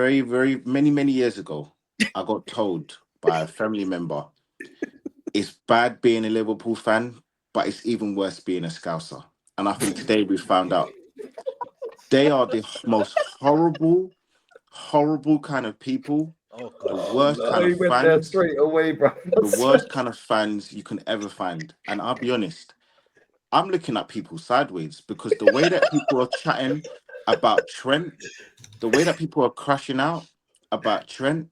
very, very many years ago, I got told by a family member, it's bad being a Liverpool fan, but it's even worse being a Scouser. And I think today we found out they are the most horrible kind of people, Oh the God. Oh worst no, kind he of went there fans, straight away, bro. the worst kind of fans you can ever find. And I'll be honest, I'm looking at people sideways because the way that people are chatting about Trent, the way that people are crashing out about Trent,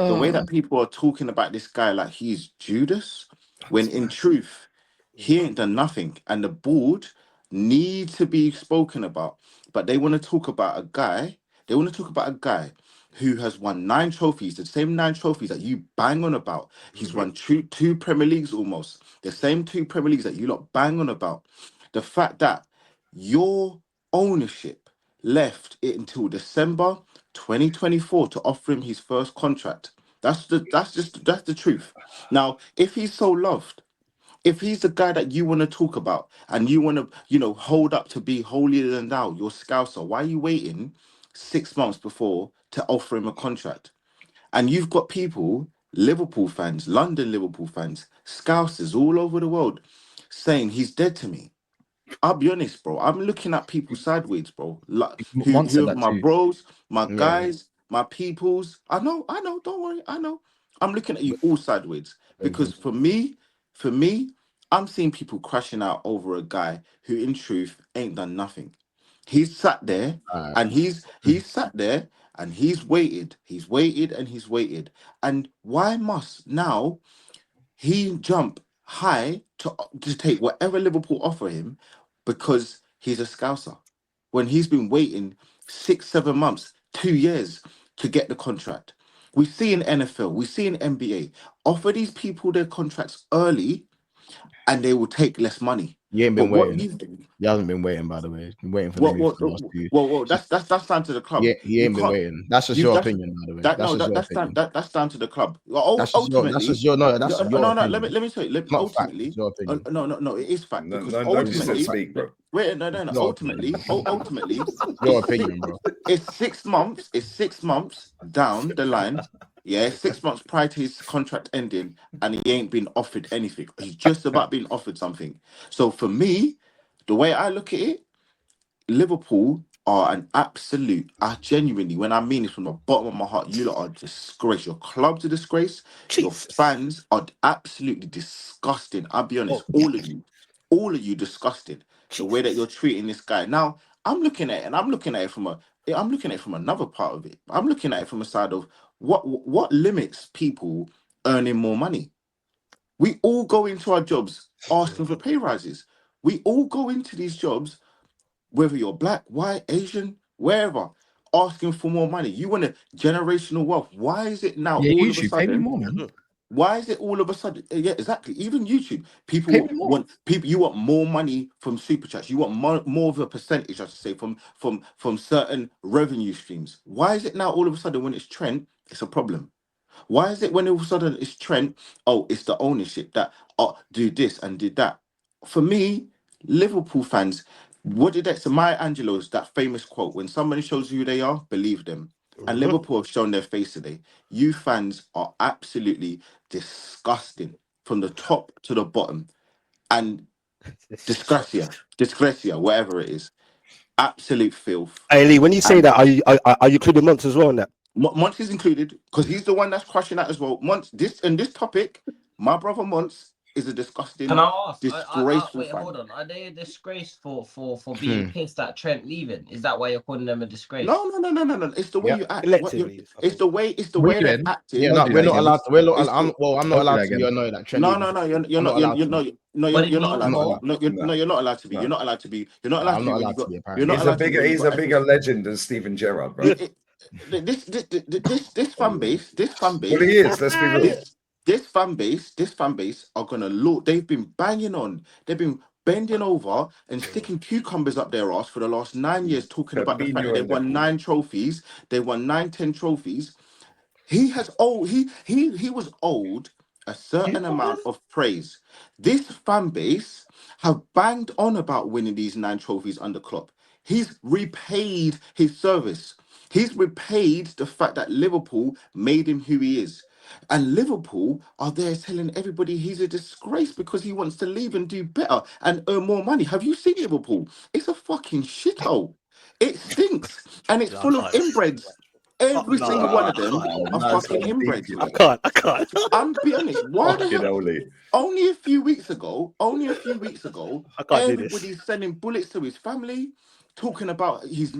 the way that people are talking about this guy like he's Judas, when in truth, he ain't done nothing. And the board need to be spoken about. But they want to talk about a guy, they want to talk about a guy who has won 9 trophies, the same 9 trophies that you bang on about. He's won two Premier Leagues almost, the same 2 Premier Leagues that you lot bang on about. The fact that your ownership left it until December 2024 to offer him his first contract. That's the truth. Now, if he's so loved, if he's the guy that you want to talk about and you want to, hold up to be holier than thou, you're Scouser, why are you waiting 6 months before to offer him a contract? And you've got people, Liverpool fans, London Liverpool fans, Scousers all over the world saying he's dead to me. I'll be honest, bro. I'm looking at people sideways, bro. Like Monts said who are that my too. bros, my Yeah. guys, my peoples. I know. Don't worry. I know. I'm looking at you all sideways because for me, I'm seeing people crashing out over a guy who, in truth, ain't done nothing. He's sat there and he's sat there and he's waited. He's waited and he's waited. And why must now he jump high to take whatever Liverpool offer him because he's a Scouser when he's been waiting 6, 7 months, 2 years to get the contract? We see in NFL, we see in NBA, offer these people their contracts early and they will take less money. You ain't But been what waiting. you He hasn't been waiting, by the way. He's been waiting for the what move what for the last two. that's down to the club. Yeah, he You ain't been can't waiting. That's just you your that's opinion, by the way. that That's no just that your that's opinion. that's down to the club. That's Ultimately, just your no. That's no, your let opinion. me tell you. It's not fact. It's Ultimately, your opinion. no, it is fact No, because no, no, It's just not let ultimately, fact. speak, bro. wait, no, It's your opinion. ultimately, It's your it's six, opinion, bro. it's 6 months, it's 6 months down the line. Yeah, 6 months prior to his contract ending, and he ain't been offered anything. He's just about being offered something. So for me, the way I look at it, Liverpool are an absolute. I genuinely, when I mean this from the bottom of my heart, you lot are a disgrace. Your club's a disgrace. Your Jesus. fans are absolutely disgusting. I'll be honest, Oh all of you disgusted. The way that you're Jesus. treating this guy. Now, I'm looking at it, and I'm looking at it from another part of it. I'm looking at it from a side of what limits people earning more money. We all go into our jobs asking for pay rises. We all go into these jobs whether you're black, white, Asian, wherever, asking for more money. You want a generational wealth. Why is it now Yeah, all of a YouTube, pay me sudden? more, man. Why is it all of a sudden? Yeah, exactly. Even YouTube, Pay me more. people. You want more money from super chats. You want more of a percentage, I should say, from certain revenue streams. Why is it now all of a sudden when it's Trent, it's a problem? Why is it when all of a sudden it's Trent? Oh, it's the ownership that do this and did that. For me, Liverpool fans, what did that? So Maya Angelou's that famous quote: "When somebody shows you who they are, believe them." And Liverpool have shown their face today. You fans are absolutely disgusting from the top to the bottom, and disgracia, whatever it is, absolute filth. Hey Lee, when you say And that, are you including Monts as well in that? Monts is included because he's the one that's crushing that as well. Monts, this topic, my brother Monts is a Can disgusting, I ask? disgraceful Wait, fan. hold on. Are they a disgrace for being Hmm. pissed at Trent leaving? Is that why you're calling them a disgrace? No. It's the way Yeah. you act. Collectively, I think. It's the What way are you they've doing? acted. Yeah, Don't no, do we're that not again. allowed to. We're not. It's the, I'm not Don't do allowed that to be again. annoyed at Trent no, leaving. no, no. You're I'm not not. allowed to be. What did You're he not leave allowed No, to for? be. no, No, no, you're not allowed to be. You're no. not allowed to be. You're not No, allowed to I'm be not when allowed you've to got. be, You're not apparently. allowed to be when you've He's got a bigger everything. legend than Steven Gerrard, bro. This fan base, Well, he is. Let's be real. this this fan base are gonna look. They've been banging on. They've been bending over and sticking cucumbers up their ass for the last 9 years, talking about the fact that Firmino they and the won pool. 9 trophies. They won 9, 10 trophies. He was owed a certain amount of praise. This fan base have banged on about winning these 9 trophies under Klopp. He's repaid his service. He's repaid the fact that Liverpool made him who he is. And Liverpool are there telling everybody he's a disgrace because he wants to leave and do better and earn more money. Have you seen Liverpool? It's a fucking shithole. It stinks. And it's full of inbreds. Every single one of them are fucking inbreds. I can't. I'm be honest. Why the Fucking hell? holy. Only a few weeks ago, I can't do this. everybody's sending bullets to his family, talking about his,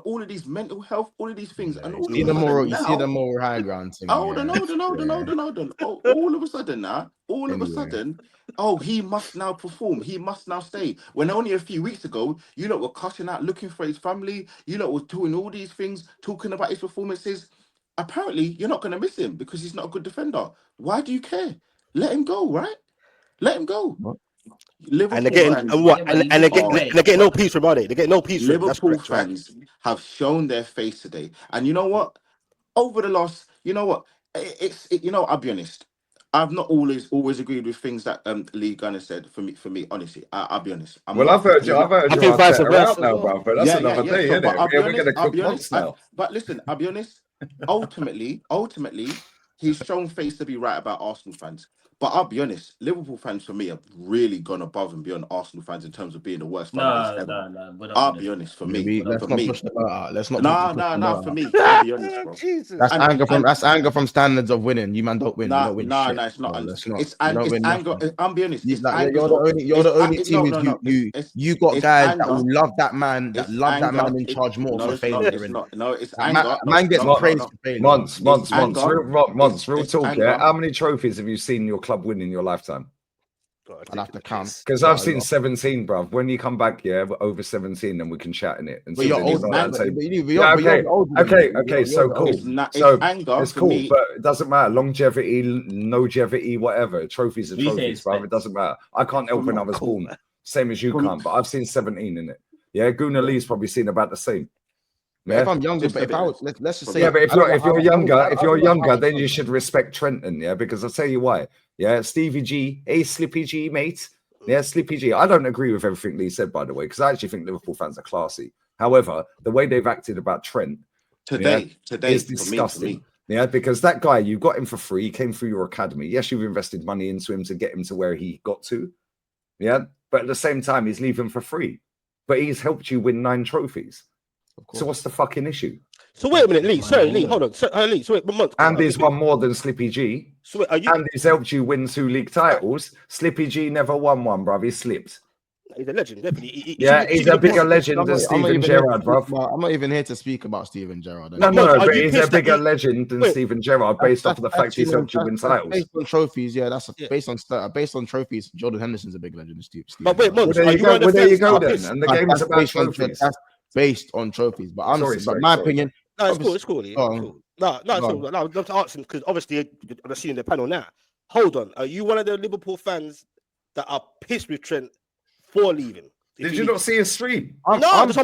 all of these mental health, all of these things, and all You of a sudden you see the moral high ground thing. hold on. Oh, all of a sudden now, he must now perform. He must now stay. When only a few weeks ago, you lot were cutting out, looking for his family. You lot were doing all these things, talking about his performances. Apparently, you're not going to miss him because he's not a good defender. Why do you care? Let him go, right? Let him go. What? Liverpool And they're getting fans, and what? Yeah, but And, he's and they're not getting great. they're getting no peace from, are they? They're getting no peace from. That's Liverpool correct, right? fans have shown their face today. And you know what? Over the last, you know what? I'll be honest. I've not always agreed with things that Lee Gunner said. For me, honestly, I'll be honest. Well, I've heard you. I've heard I you think vice Arteta versa out as now, well. bro. But that's another day, So, isn't but it? I'll be We're honest. going to I'll cook be honest. Monts now. But listen, I'll be honest. Ultimately, he's shown face to be right about Arsenal fans. But I'll be honest, Liverpool fans for me have really gone above and beyond Arsenal fans in terms of being the worst fan base ever. No. We're not I'll gonna be do honest, for that. me, Let's for not me. push the boat out. Let's not No, push the boat for out. me. I'll be honest, bro. Jesus. That's And anger from and that's anger from standards of winning. You man don't win. You don't win shit. it's not. So let's not. It's You don't it's win anger. nothing. I'll be honest. It's Like, anger. you're the only team No. you got It's guys that anger. will love that man It's that anger. man in charge more No, for it's not. failure. It's Innit? not. No, it's That anger. man gets praised for failure. Monts, It's anger. real It's talk, yeah? anger. How many trophies have you seen your club win in your lifetime? God, I'll have to count. Because Not I've a seen lot. 17, bruv. When you come back, yeah, we're over 17, then we can chat in it. And But see you're then old. you're But not that table. you're older than me. Okay, You're so the cool. oldest. It's anger It's for cool, me. but it doesn't matter. Longevity, longevity, whatever. Trophies are We say trophies, it's bruv. It Spence. doesn't matter. I can't help when I was Cool, born. man. Same as you From- can't, but I've seen 17 in it. Yeah, Gooner Lee's probably seen about the same. But Yeah. if I'm younger, Just but a if bit I less. was, let's just say, Yeah, but if you're younger, then you should. should respect Trenton, yeah, because I'll tell you why. Yeah, Stevie G, Slippy G, mate. Yeah, Slippy G. I don't agree with everything Lee said, by the way, because I actually think Liverpool fans are classy. However, the way they've acted about Trent Today, is for disgusting. me. Yeah, because that guy, you got him for free. He came through your academy. Yes, you've invested money into him to get him to where he got to. Yeah, but at the same time, he's leaving for free. But he's helped you win 9 trophies. So what's the fucking issue? So wait a minute, Lee. Sorry, Lee. Hold on. Lee. So wait, Monts. Andy's won more than Slippy G. So wait, are you? Andy's helped you win 2 league titles. Slippy G never won one, bruv. He slipped. He's a legend, definitely. He's a bigger legend than Steven Gerrard, bruv. I'm not even here to speak about Steven Gerrard. No, Monts, are but you he's a pissed that bigger legend than Steven Gerrard based off of the fact he's helped you win titles. Based on trophies, yeah, that's based on trophies. Jordan Henderson's a big legend. But wait, Monts, Well, are you one of the there you fans go that are then. pissed? And the game is about trophies. That's based on trophies. But honestly, Sorry, my opinion, No, it's cool. Lee. It's cool. No, it's Go cool. No, I'm just asking because obviously I'm seeing the panel now. Hold on, are you one of the Liverpool fans that are pissed with Trent for leaving? Did you not see his stream? I'm new. I need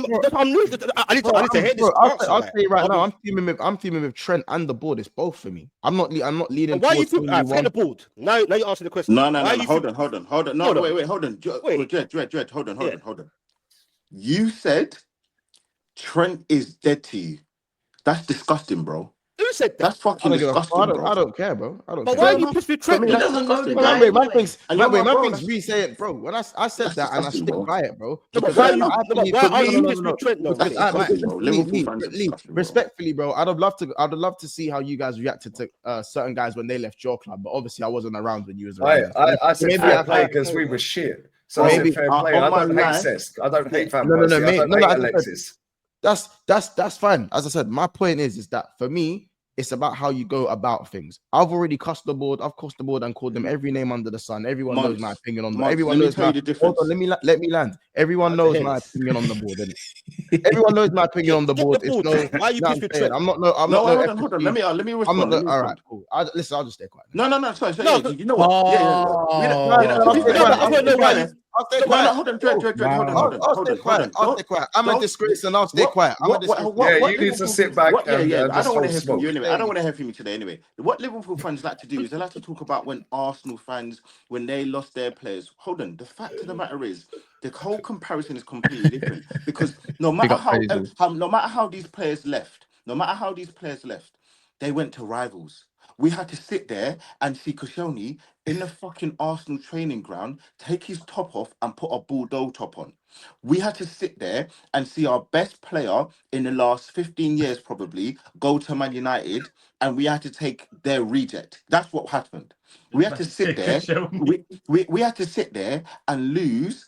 to hear this. I'll say it right now. I'm teaming with Trent and the board. It's both for me. I'm not leaning. Why are you forget the board? Now you're asking the question. No. Hold on. No, wait. Hold on. Dred, hold on. You said Trent is dead to you. That's disgusting, bro. Who said that? That's fucking disgusting, bro. I don't care, bro. I don't But care. why are you pissed with Trent? He doesn't know the guy. Man thinks that's- re-say it, bro. When I said that and I disgusting, stick bro. by it, bro. No, but Because why I- are you no, pissed with Trent? No, That's disgusting, bro. Liverpool fans are disgusting, bro. respectfully, bro. I'd have loved to see how you guys reacted to certain guys when they left your club, but obviously I wasn't around when you was around. I said Maybe fair I play can't- because we were shit. So I said fair play. I don't hate Cesc. I don't hate Van Persie. I don't hate Alexis. That's fine. As I said, my point is that for me, it's about how you go about things. I've already cussed the board. I've cussed the board and called them every name under the sun. Everyone knows my opinion on them. Everyone knows my. Hold on, let me land. Everyone knows my opinion on the board. Everyone knows my opinion on the board. Why are you pissed with Trent? I'm not. Hold on. Let me respond. All right, cool. Listen, I'll just stay quiet. No. Sorry. You know what? I'll stay quiet. Hold on, Dred. I'll stay quiet. I'm a disgrace and I'll stay quiet. You need to sit back and I don't want to hear from smoke. you anyway. I don't want to hear from you today anyway. What Liverpool fans like to do is they like to talk about when Arsenal fans, when they lost their players. Hold on. The fact of the matter is, the whole comparison is completely different because no matter how these players left, no matter how these players left, they went to rivals. We had to sit there and see Koscielny in the fucking Arsenal training ground take his top off and put a Bordeaux top on. We had to sit there and see our best player in the last 15 years probably go to Man United, and we had to take their reject. That's what happened. We had to sit there. We had to sit there and lose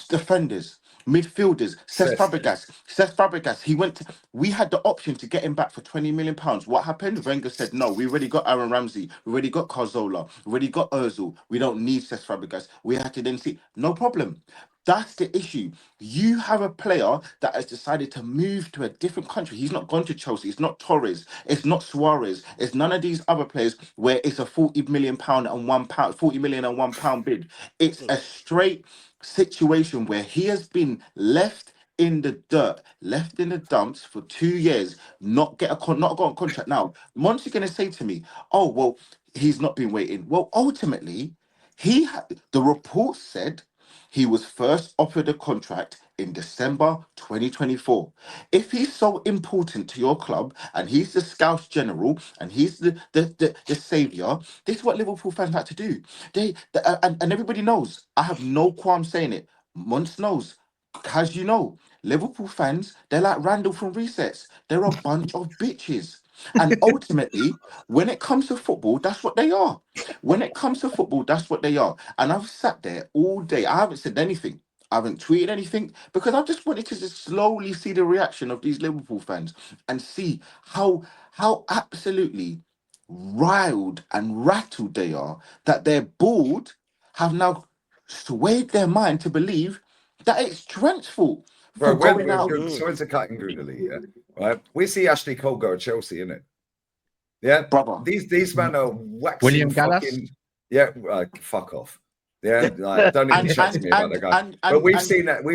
defenders, midfielders. Cesc Fabregas. He went. We had the option to get him back for £20 million. What happened? Wenger said no. We already got Aaron Ramsey. We already got Cazorla. We already got Özil. We don't need Cesc Fabregas. We had to then see. No problem. That's the issue. You have a player that has decided to move to a different country. He's not gone to Chelsea. It's not Torres. It's not Suarez. It's none of these other players where it's a £40 million and £1 million and £1 bid. It's a straight situation where he has been left in the dirt, left in the dumps for 2 years, not got a contract. Now, Monts, you're going to say to me, "Oh, well, he's not been waiting." Well, ultimately, the report said he was first offered a contract in December 2024. If he's so important to your club and he's the Scouse general and he's the savior, this is what Liverpool fans had to do. And everybody knows. I have no qualm saying it. Monts knows. As you know, Liverpool fans, they're like Randall from Resets. They're a bunch of bitches. And ultimately, when it comes to football, that's what they are. When it comes to football, that's what they are. And I've sat there all day. I haven't said anything. I haven't tweeted anything because I just wanted to just slowly see the reaction of these Liverpool fans and see how absolutely riled and rattled they are that their board have now swayed their mind to believe that it's Trent's fault for going out. Sorry to cut in Gooner, yeah. Right, we see Ashley Cole go to Chelsea, innit? Yeah, brother. These men are waxing William Gallas? Yeah, fuck off. Yeah, like, don't even chat to me about that guy. But we've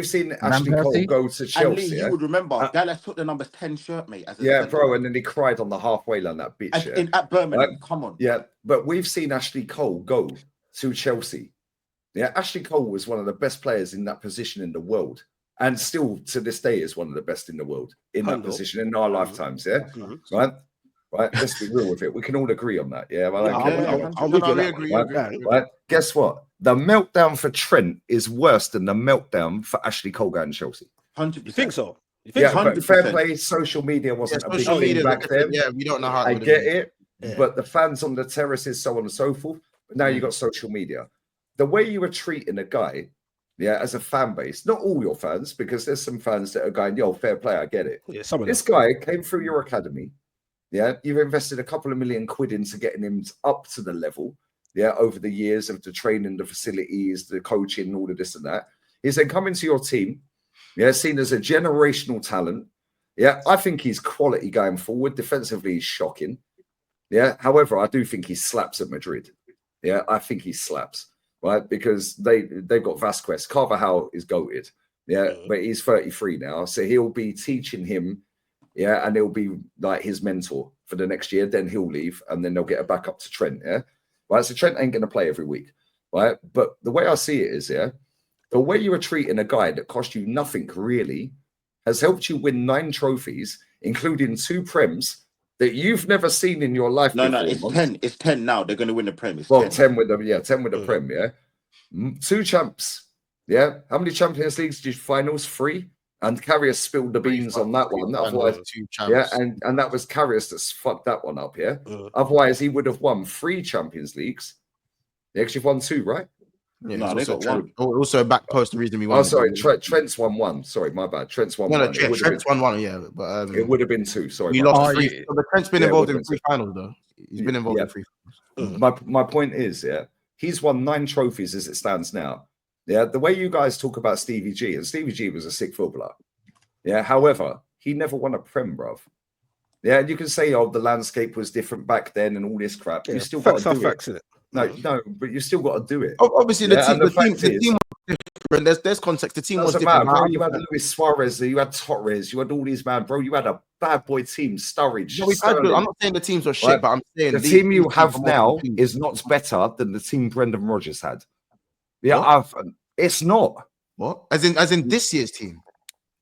seen Ashley Cole go to Chelsea. And Lee, you would remember Gallas took the number 10 shirt, mate. Bro, and then he cried on the halfway line, that bitch. At Birmingham, come on. Yeah, but we've seen Ashley Cole go to Chelsea. Yeah, Ashley Cole was one of the best players in that position in the world. And still to this day is one of the best in the world in that position in our lifetimes. Yeah, right. Let's be real with it. We can all agree on that. Yeah, right. Guess what? The meltdown for Trent is worse than the meltdown for Ashley Cole going to Chelsea. 100%. You think so? But fair play. Social media wasn't a big thing back then. Yeah, we don't know how. I get it, but the fans on the terraces, so on and so forth. But now you got social media. The way you were treating a guy. Yeah, as a fan base, not all your fans, because there's some fans that are going, "Yo, fair play, I get it." Yeah, this guy came through your academy. Yeah, you've invested a couple of million quid into getting him up to the level. Yeah, over the years of the training, the facilities, the coaching, all of this and that. He's then come into your team. Yeah, seen as a generational talent. Yeah, I think he's quality going forward. Defensively, he's shocking. Yeah, however, I do think he slaps at Madrid. Yeah, I think he slaps. Right, because they've got Vasquez. Carvajal is goated, but he's 33 now, so he'll be teaching him, and he'll be like his mentor for the next year. Then he'll leave, and then they'll get a backup to Trent. Right. So Trent ain't going to play every week, right? But the way I see it is, the way you were treating a guy that cost you nothing really has helped you win 9 trophies, including 2 Prems that you've never seen in your life. No, it's 10. It's 10 now. They're going to win the Prem. 10 with them. Yeah, 10 with the Prem. Yeah, 2 champs. Yeah, how many Champions Leagues did you finals? 3. And Karius spilled the beans on that one. Otherwise, and that was Karius that's fucked that one up. Yeah, otherwise he would have won 3 Champions Leagues. They actually won 2, right? Yeah, no, they got 1. Also, back post the reason we won. Oh, sorry, Trent's won 1. Sorry, my bad. Trent's won 1. No, Trent's won 1. Yeah, but it would have been 2. Sorry, we lost 3. So Trent's been involved in 3 finals, though. He's been involved in 3 finals. My point is, he's won 9 trophies as it stands now. Yeah, the way you guys talk about Stevie G, and Stevie G was a sick footballer. Yeah, however, he never won a Prem, bruv. Yeah, and you can say, the landscape was different back then and all this crap. You still got to do it. No, but you still got to do it. Obviously, the team was different. There's context. The team was different. Bro, you had Luis Suarez, you had Torres, you had all these man, bro. You had a bad boy team, Sturridge. No, I'm not saying the teams were shit, but I'm saying the team you have now is not better than the team Brendan Rodgers had. Yeah, it's not. What? As in this year's team.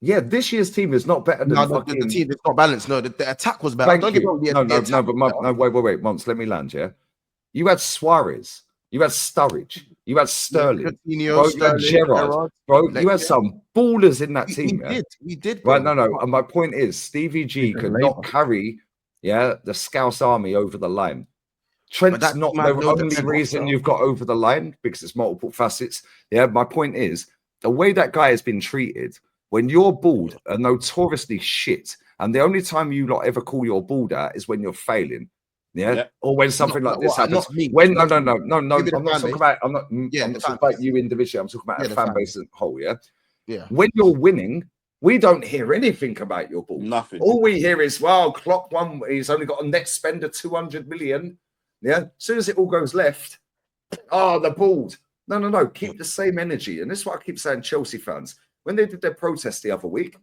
Yeah, this year's team is not better than No, fucking... the team is not balanced. No, the attack was better. Thank Don't get you. me wrong. No, The attack was better. wait, Monts, let me land, yeah? You had Suarez, you had Sturridge, you had Sterling, Coutinho, bro, you had Sterling, Gerrard, Gerrard, bro, you had some ballers in that We team, yeah? did, Right, bro. no. And my point is, Stevie G Different could not labour. carry, the Scouse army over the line. But Trent's that not team the had no only defender. reason you've got over the line because it's multiple facets. Yeah, my point is the way that guy has been treated. When you're bald are notoriously shit, and the only time you lot ever call your bald out is when you're failing. Yeah, or when something like this happens. Not me. When no. Maybe I'm not the talking fan about. I'm not Yeah, talking the fan about base. you individually. I'm talking about Yeah, a the fan fan base as a whole. Yeah. Yeah. When you're winning, we don't hear anything about your ball. Nothing. All we hear is, well, Klopp won. He's only got a net spend of 200 million. Yeah. As soon as it all goes left, the bald. No. Keep the same energy. And this is what I keep saying, Chelsea fans. When they did their protest the other week,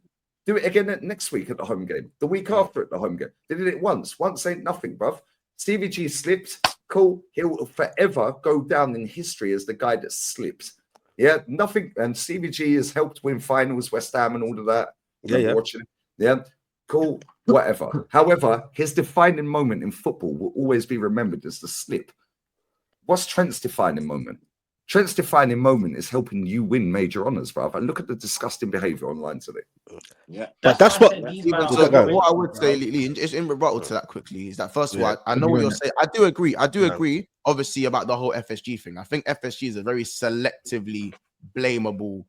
do it again next week at the home game. The week after at the home game. They did it once. Once ain't nothing, bruv. Stevie G slipped. Cool. He'll forever go down in history as the guy that slipped. Yeah, nothing. And Stevie G has helped win finals, West Ham, and all of that. Watching it. Yeah, cool. Whatever. However, his defining moment in football will always be remembered as the slip. What's Trent's defining moment? Trent's defining moment is helping you win major honours, bruv. And look at the disgusting behaviour online today. Yeah, that's what. What I would say, Lee, just in rebuttal to that quickly, is that first of all, I know what you're saying. I do agree. Obviously, about the whole FSG thing. I think FSG is a very selectively blamable